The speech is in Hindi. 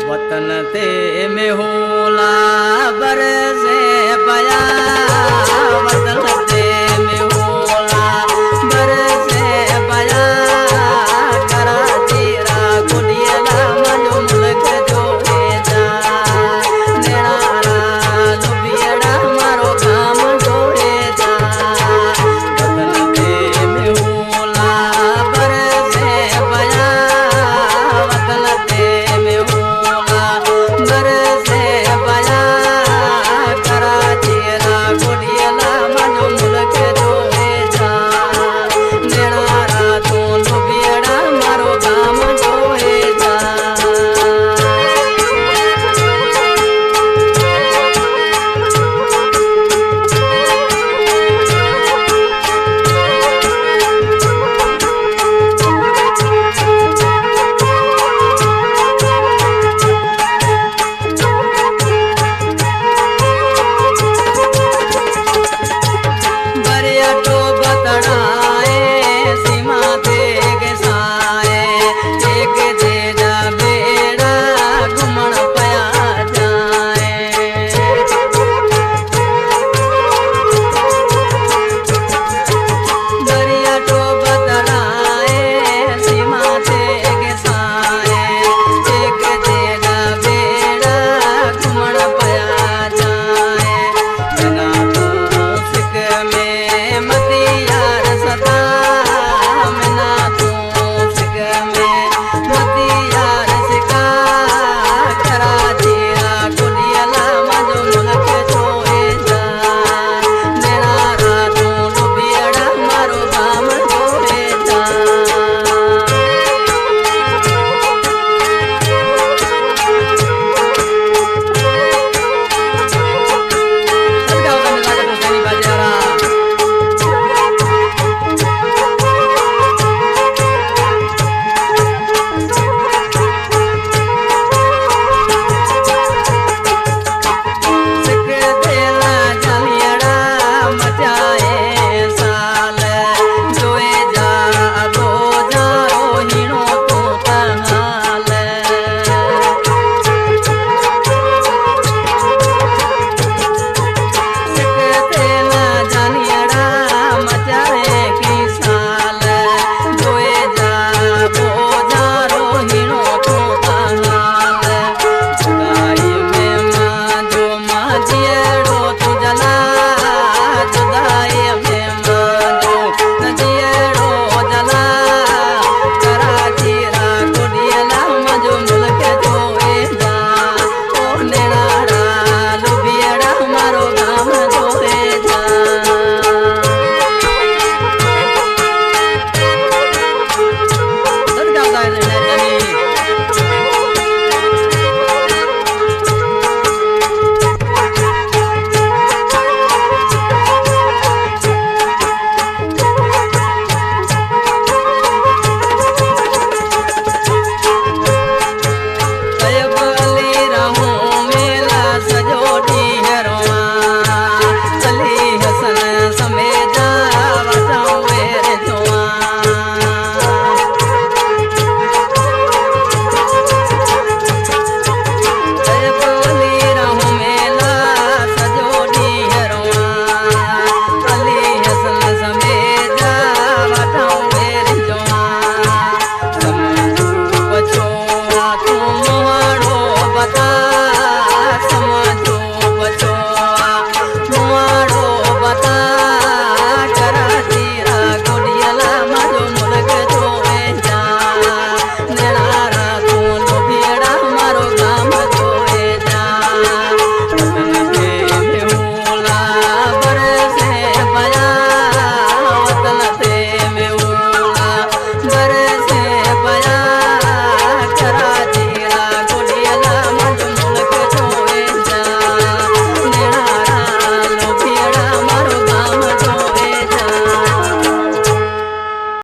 वतन ते में होला बरसे पया वतन ते में होला बरसे पया कराची रा गुडियला मनो मुल्क जो जा नेड़ा लुबियड़ा मारो काम जोड़े जा वतन ते में होला बरसे पया वतन ते में होला बरसे पया कराची रा गुडियला मनो मुल्क जो जा नेड़ा तो लुबियड़ा मारो काम जोड़े जा बरिया तो बतड़ाए सीमा ते गसाए एक जेजा बेड़ा घुमण पया जाए बरिया तो बतड़ाए सीमा ते गसाए एक जेजा बेड़ा घुमण पया जाए बिना तो सिक में मती यार सदा मिना तू सिक में मती यार सिका कराची रा गुडियला मजो मुल्क जोए जा नेड़ा तू लुबियड़ा मारो काम जोए जा सिक देला जलियड़ा मचाए साल जोए जा अबो जारो हिणो तू तहाल सिक देला जलियड़ा मचाए की साल जोए जा अबो जारो हिणो तू तहाल जुदाई में मां जो माजियड़ो तू जला जुदाई में मां जो नजियड़ो जला कराची रा गुडियला मजो मुल्क जोए जा ओ नेड़ा लुबियड़ा मारो काम जोए जा तयब अली रहूं मेला सजो ॾींहं अली हसन समेजा वठां वेर जोआ तयब अली रहूं मेला सजो ॾींहं अली हसन समेजा वठां वेर जोआ समझू पछो तू मोहाड़ो बता